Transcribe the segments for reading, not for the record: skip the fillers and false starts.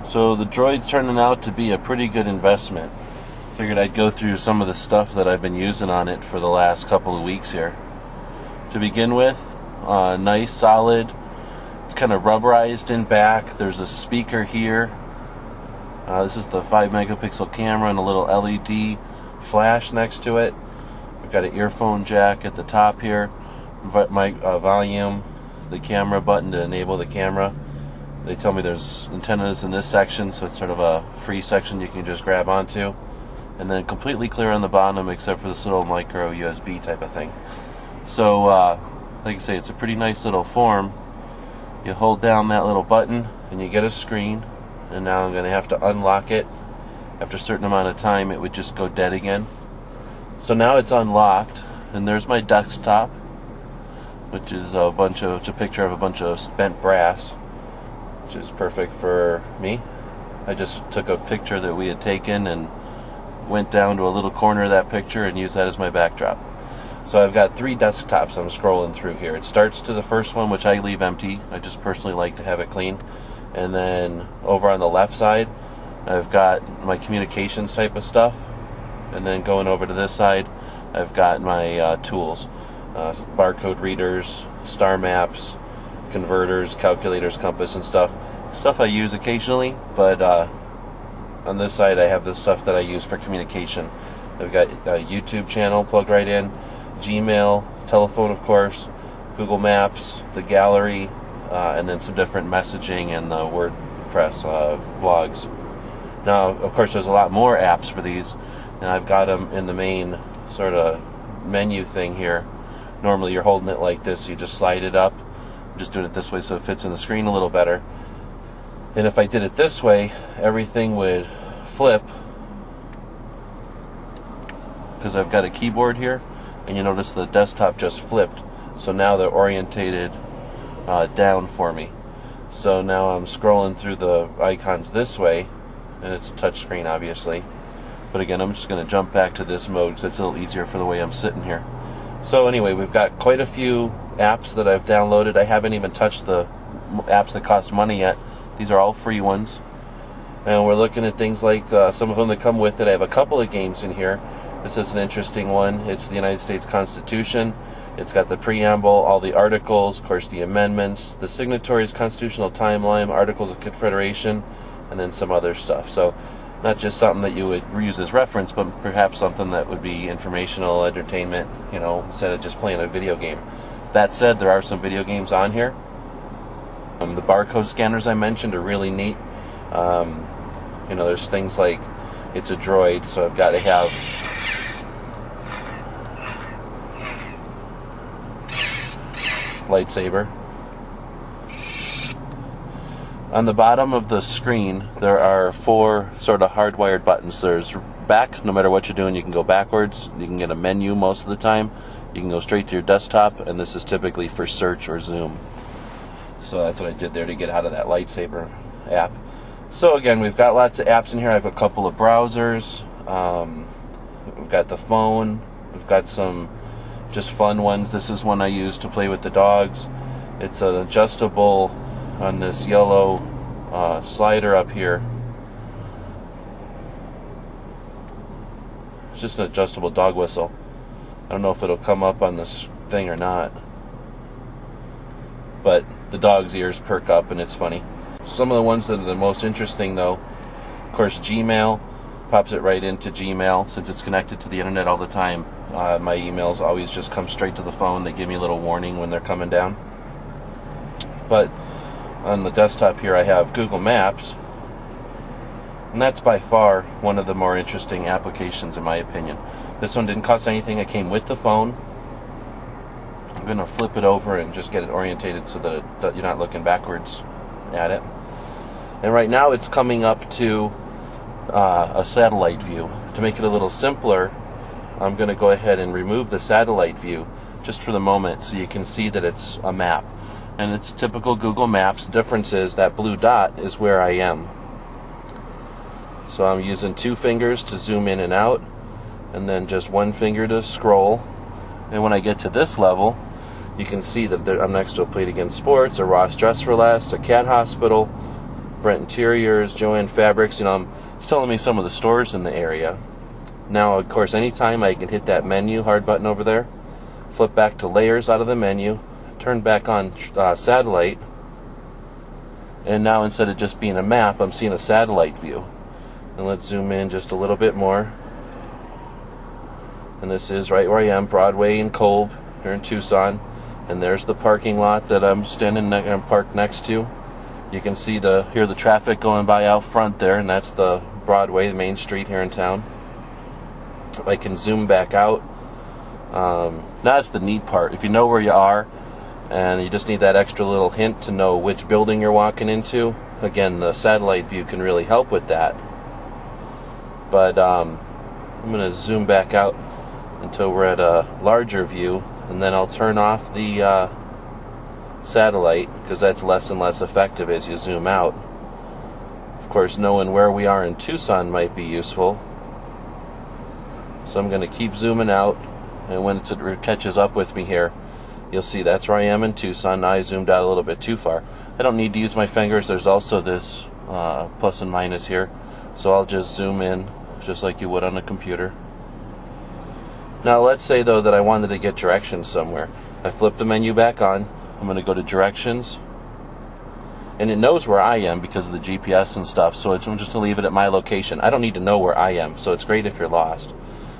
So the Droid's turning out to be a pretty good investment. Figured I'd go through some of the stuff that I've been using on it for the last couple of weeks here. To begin with, nice, solid. It's kind of rubberized in back. There's a speaker here. This is the 5 megapixel camera and a little LED flash next to it. We've got an earphone jack at the top here. My volume, the camera button to enable the camera. They tell me there's antennas in this section, so it's sort of a free section you can just grab onto. And then completely clear on the bottom except for this little micro USB type of thing. So, like I say, it's a pretty nice little form. You hold down that little button and you get a screen. And now I'm going to have to unlock it. After a certain amount of time, it would just go dead again. So now it's unlocked, and there's my desktop, which is it's a picture of a bunch of spent brass, which is perfect for me. I just took a picture that we had taken and went down to a little corner of that picture and used that as my backdrop. So I've got 3 desktops I'm scrolling through here. It starts to the first one, which I leave empty. I just personally like to have it clean. And then over on the left side, I've got my communications type of stuff. And then going over to this side, I've got my tools. Barcode readers, star maps, converters, calculators, compass, and stuff. Stuff I use occasionally, but on this side I have the stuff that I use for communication. I've got a YouTube channel plugged right in, Gmail, telephone of course, Google Maps, the gallery, and then some different messaging and the WordPress blogs. Now, of course, there's a lot more apps for these, and I've got them in the main sort of menu thing here. Normally you're holding it like this, so you just slide it up. I'm just doing it this way so it fits in the screen a little better. And if I did it this way, everything would flip, because I've got a keyboard here, and you notice the desktop just flipped. So now they're orientated down for me. So now I'm scrolling through the icons this way, and it's a touch screen obviously. But again, I'm just going to jump back to this mode because it's a little easier for the way I'm sitting here. So anyway, we've got quite a few apps that I've downloaded. I haven't even touched the apps that cost money yet. These are all free ones. And we're looking at things like some of them that come with it. I have a couple of games in here. This is an interesting one. It's the United States Constitution. It's got the preamble, all the articles, of course the amendments, the signatories, constitutional timeline, articles of confederation, and then some other stuff. So not just something that you would use as reference, but perhaps something that would be informational, entertainment, instead of just playing a video game. That said, there are some video games on here. The barcode scanners I mentioned are really neat. There's things like, it's a droid, so I've got to have lightsaber. On the bottom of the screen, there are 4 sort of hardwired buttons. There's back, no matter what you're doing, you can go backwards. You can get a menu most of the time. You can go straight to your desktop, and this is typically for search or zoom. So that's what I did there to get out of that lightsaber app. So again, we've got lots of apps in here. I have a couple of browsers. We've got the phone. We've got some just fun ones. This is one I use to play with the dogs. It's an adjustable on this yellow slider up here. It's just an adjustable dog whistle. I don't know if it'll come up on this thing or not, but the dog's ears perk up and it's funny. Some of the ones that are the most interesting though, of course Gmail pops it right into Gmail. Since it's connected to the internet all the time, my emails always just come straight to the phone. They give me a little warning when they're coming down. But on the desktop here I have Google Maps, and that's by far one of the more interesting applications in my opinion. This one didn't cost anything. It came with the phone. I'm going to flip it over and just get it orientated so that you're not looking backwards at it. And right now it's coming up to a satellite view. To make it a little simpler, I'm going to go ahead and remove the satellite view just for the moment so you can see that it's a map. And it's typical Google Maps. The difference is that blue dot is where I am. So I'm using 2 fingers to zoom in and out, and then just 1 finger to scroll. And when I get to this level, you can see that I'm next to a Plate Against Sports, a Ross Dress for Less, a cat hospital, Brent Interiors, Joanne Fabrics. It's telling me some of the stores in the area. Now, of course, anytime I can hit that menu hard button over there, flip back to layers out of the menu, turn back on satellite, and now instead of just being a map, I'm seeing a satellite view. And let's zoom in just a little bit more. And this is right where I am, Broadway and Kolb, here in Tucson. And there's the parking lot that I'm parked next to. You can see hear the traffic going by out front there, and that's the Broadway, the main street here in town. I can zoom back out. Now that's the neat part. If you know where you are, and you just need that extra little hint to know which building you're walking into, again, the satellite view can really help with that. But I'm going to zoom back out until we're at a larger view, and then I'll turn off the satellite, because that's less and less effective as you zoom out. Of course, knowing where we are in Tucson might be useful. So I'm going to keep zooming out, and when it catches up with me here, you'll see that's where I am in Tucson. Now I zoomed out a little bit too far. I don't need to use my fingers. There's also this plus and minus here, so I'll just zoom in just like you would on a computer. Now let's say though that I wanted to get directions somewhere. I flip the menu back on. I'm going to go to directions, and it knows where I am because of the GPS and stuff, so I'm just going to leave it at my location. I don't need to know where I am, so it's great if you're lost.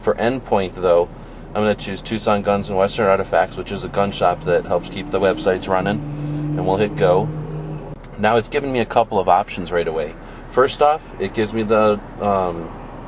For endpoint though, I'm going to choose Tucson Guns and Western Artifacts, which is a gun shop that helps keep the websites running, and we'll hit go. Now it's giving me a couple of options right away. First off, it gives me the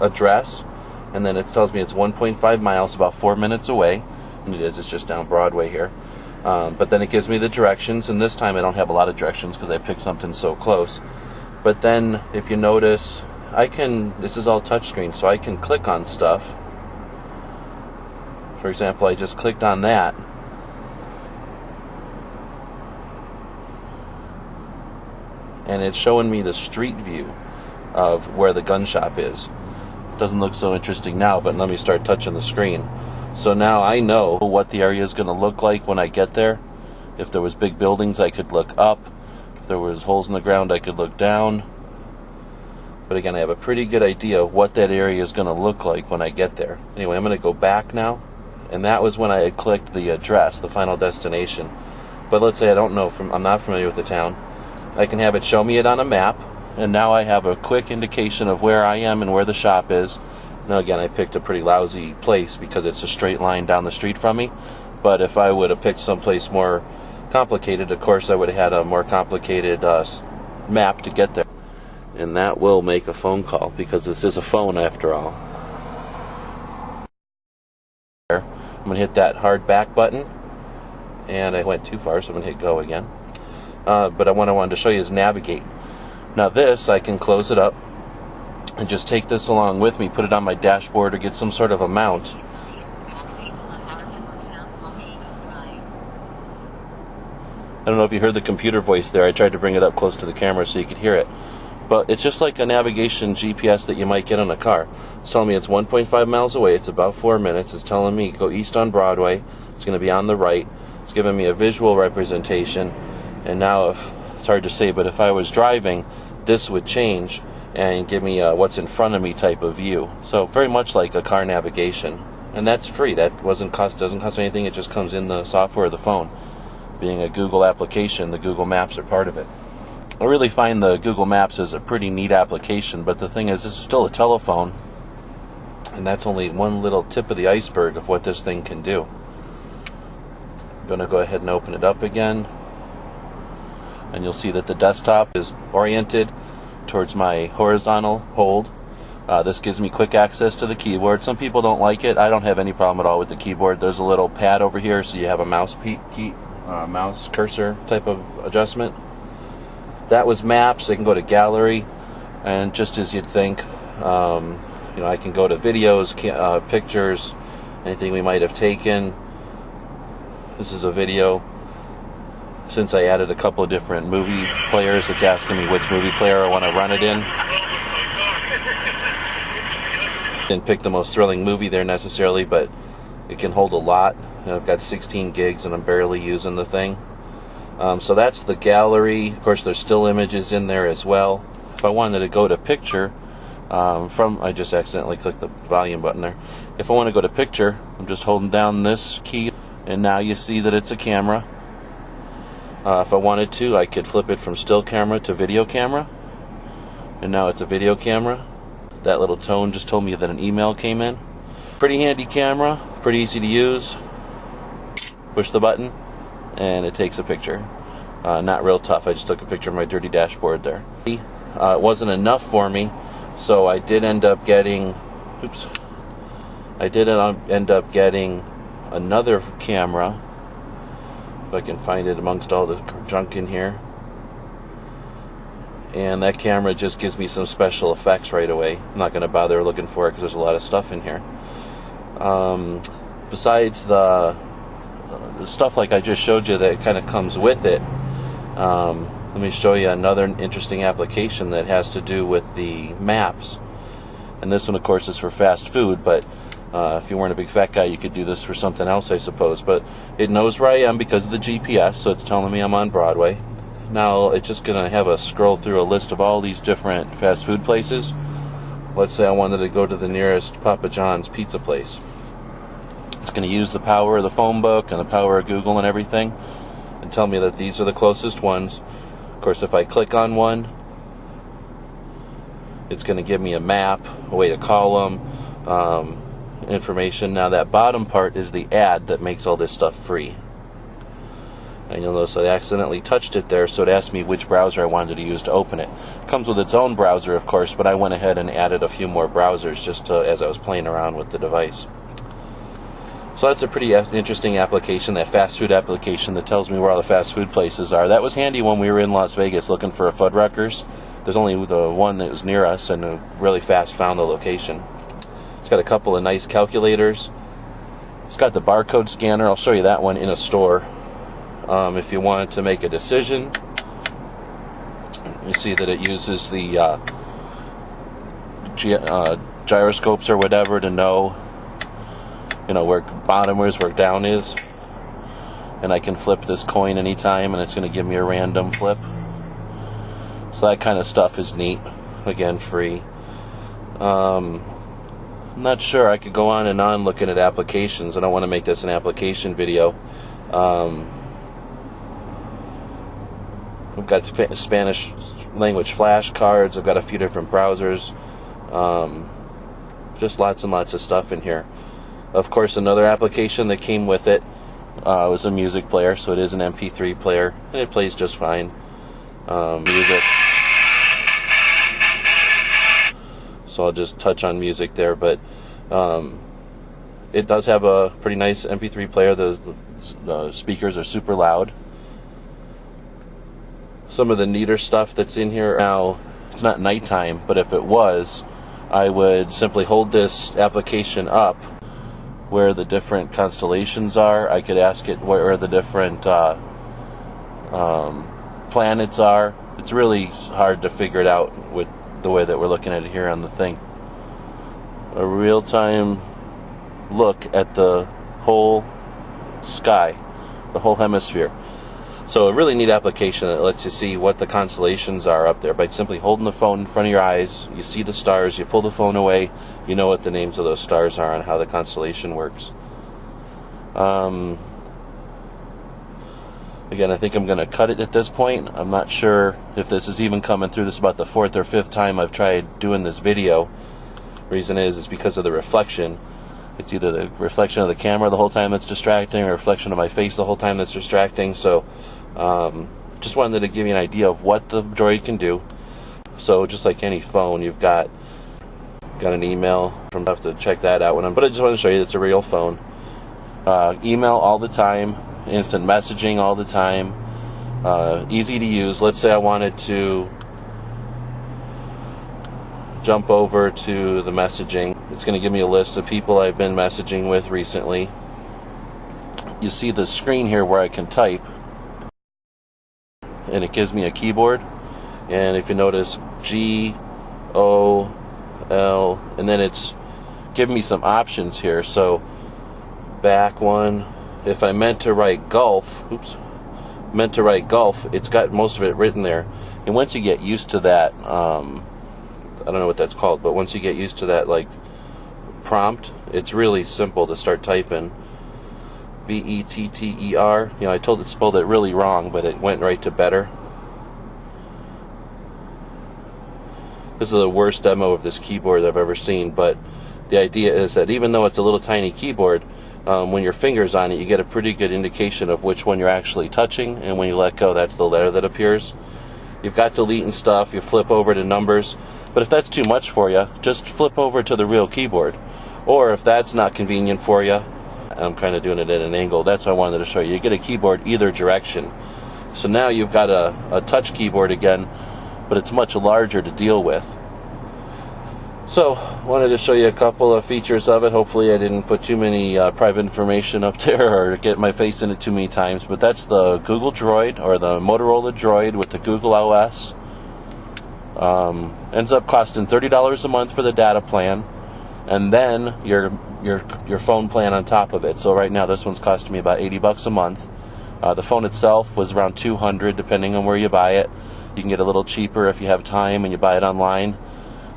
address, and then it tells me it's 1.5 miles, about 4 minutes away, and it's just down Broadway here. But then it gives me the directions, and this time I don't have a lot of directions because I picked something so close. But then, if you notice, this is all touchscreen, so I can click on stuff. For example, I just clicked on that. And it's showing me the street view of where the gun shop is. Doesn't look so interesting now, but let me start touching the screen. So now I know what the area is going to look like when I get there. If there was big buildings, I could look up. If there was holes in the ground, I could look down. But again, I have a pretty good idea of what that area is going to look like when I get there. Anyway, I'm going to go back now. And that was when I had clicked the address, the final destination. But let's say I'm not familiar with the town. I can have it show me it on a map. And now I have a quick indication of where I am and where the shop is. Now again, I picked a pretty lousy place because it's a straight line down the street from me. But if I would have picked someplace more complicated, of course I would have had a more complicated map to get there. And that will make a phone call, because this is a phone after all. I'm going to hit that hard back button. And I went too far, so I'm going to hit go again. But what I wanted to show you is navigate. Now this, I can close it up and just take this along with me, put it on my dashboard, or get some sort of a mount. I don't know if you heard the computer voice there. I tried to bring it up close to the camera so you could hear it. But it's just like a navigation GPS that you might get on a car. It's telling me it's 1.5 miles away. It's about 4 minutes. It's telling me go east on Broadway. It's going to be on the right. It's giving me a visual representation. And now, it's hard to say, but if I was driving, this would change and give me a what's in front of me type of view. So very much like a car navigation. And that's free. That doesn't cost anything. It just comes in the software of the phone. Being a Google application, the Google Maps are part of it. I really find the Google Maps is a pretty neat application, but the thing is, this is still a telephone, and that's only one little tip of the iceberg of what this thing can do. I'm going to go ahead and open it up again, and you'll see that the desktop is oriented towards my horizontal hold. This gives me quick access to the keyboard. Some people don't like it. I don't have any problem at all with the keyboard. There's a little pad over here, so you have a mouse cursor type of adjustment. That was maps. I can go to gallery, and just as you'd think, I can go to videos, pictures, anything we might have taken. This is a video. Since I added a couple of different movie players, it's asking me which movie player I want to run it in. Didn't pick the most thrilling movie there necessarily, but it can hold a lot. I've got 16 gigs and I'm barely using the thing. So that's the gallery. Of course, there's still images in there as well. If I wanted to go to picture, I just accidentally clicked the volume button there. If I want to go to picture, I'm just holding down this key, and now you see that it's a camera. If I wanted to, I could flip it from still camera to video camera, and now it's a video camera. That little tone just told me that an email came in. Pretty handy camera, pretty easy to use. Push the button, and it takes a picture. Not real tough. I just took a picture of my dirty dashboard there. It wasn't enough for me, so I did end up getting. I did end up getting another camera. If I can find it amongst all the junk in here. And that camera just gives me some special effects right away. I'm not going to bother looking for it because there's a lot of stuff in here. Besides the stuff like I just showed you that kind of comes with it, let me show you another interesting application that has to do with the maps. And this one, of course, is for fast food, but if you weren't a big fat guy, you could do this for something else, I suppose. But it knows where I am because of the GPS, so it's telling me I'm on Broadway. Now it's just going to have us scroll through a list of all these different fast food places. Let's say I wanted to go to the nearest Papa John's pizza place. It's going to use the power of the phone book and the power of Google and everything and tell me that these are the closest ones. Of course, if I click on one, it's going to give me a map, a way to call them, information. Now that bottom part is the ad that makes all this stuff free. And you'll notice I accidentally touched it there, so it asked me which browser I wanted to use to open it. It comes with its own browser, of course, but I went ahead and added a few more browsers just as I was playing around with the device. So that's a pretty interesting application, that fast food application that tells me where all the fast food places are. That was handy when we were in Las Vegas looking for a Fuddruckers. There's only the one that was near us, and really fast found the location. It's got a couple of nice calculators. It's got the barcode scanner. I'll show you that one in a store. If you want to make a decision, you see that it uses the gyroscopes or whatever to know, where bottom is, where down is. And I can flip this coin anytime, and it's going to give me a random flip. So that kind of stuff is neat. Again, free. I'm not sure. I could go on and on looking at applications. I don't want to make this an application video. I've got Spanish language flashcards. I've got a few different browsers. Just lots and lots of stuff in here. Of course, another application that came with it was a music player. So it is an MP3 player, and it plays just fine. Music. So I'll just touch on music there, but it does have a pretty nice MP3 player. The speakers are super loud. Some of the neater stuff that's in here now, it's not nighttime, but if it was, I would simply hold this application up where the different constellations are. I could ask it where the different planets are. It's really hard to figure it out with the way that we're looking at it here on the thing. A real-time look at the whole sky, the whole hemisphere. So a really neat application that lets you see what the constellations are up there by simply holding the phone in front of your eyes. You see the stars, you pull the phone away, you know what the names of those stars are and how the constellation works. Again, I think I'm going to cut it at this point. I'm not sure if this is even coming through. This is about the 4th or 5th time I've tried doing this video. Reason is because of the reflection. It's either the reflection of the camera the whole time that's distracting or reflection of my face the whole time that's distracting. So just wanted to give you an idea of what the Droid can do. So just like any phone, you've got an email. I have to check that out but I just want to show you it's a real phone. Email all the time, instant messaging all the time, easy to use. Let's say I wanted to jump over to the messaging. It's going to give me a list of people I've been messaging with recently. You see the screen here where I can type, and it gives me a keyboard. And if you notice, G, O, L, and then it's giving me some options here. So back one, if I meant to write golf, meant to write golf, it's got most of it written there. And once you get used to that, I don't know what that's called, but once you get used to that, like, prompt, it's really simple to start typing. Better. You know, I spelled it really wrong, but it went right to better. This is the worst demo of this keyboard I've ever seen, but the idea is that even though it's a little tiny keyboard, when your finger's on it, you get a pretty good indication of which one you're actually touching, and when you let go, that's the letter that appears. You've got delete and stuff, you flip over to numbers, but if that's too much for you, just flip over to the real keyboard. Or if that's not convenient for you, I'm kind of doing it at an angle, that's why I wanted to show you. You get a keyboard either direction. So now you've got a touch keyboard again, but it's much larger to deal with. So, wanted to show you a couple of features of it. Hopefully I didn't put too many private information up there or get my face in it too many times, but that's the Google Droid, or the Motorola Droid with the Google OS. Ends up costing $30 a month for the data plan, and then your phone plan on top of it. So right now this one's costing me about $80 a month. The phone itself was around $200 depending on where you buy it. You can get a little cheaper if you have time and you buy it online,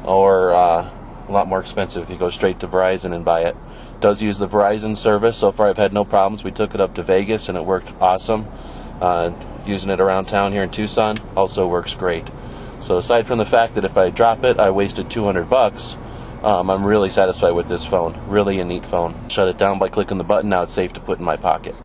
or a lot more expensive if you go straight to Verizon and buy it. It does use the Verizon service. So far I've had no problems. We took it up to Vegas and it worked awesome. Using it around town here in Tucson also works great. So aside from the fact that if I drop it I wasted $200, I'm really satisfied with this phone. Really a neat phone. Shut it down by clicking the button. Now it's safe to put in my pocket.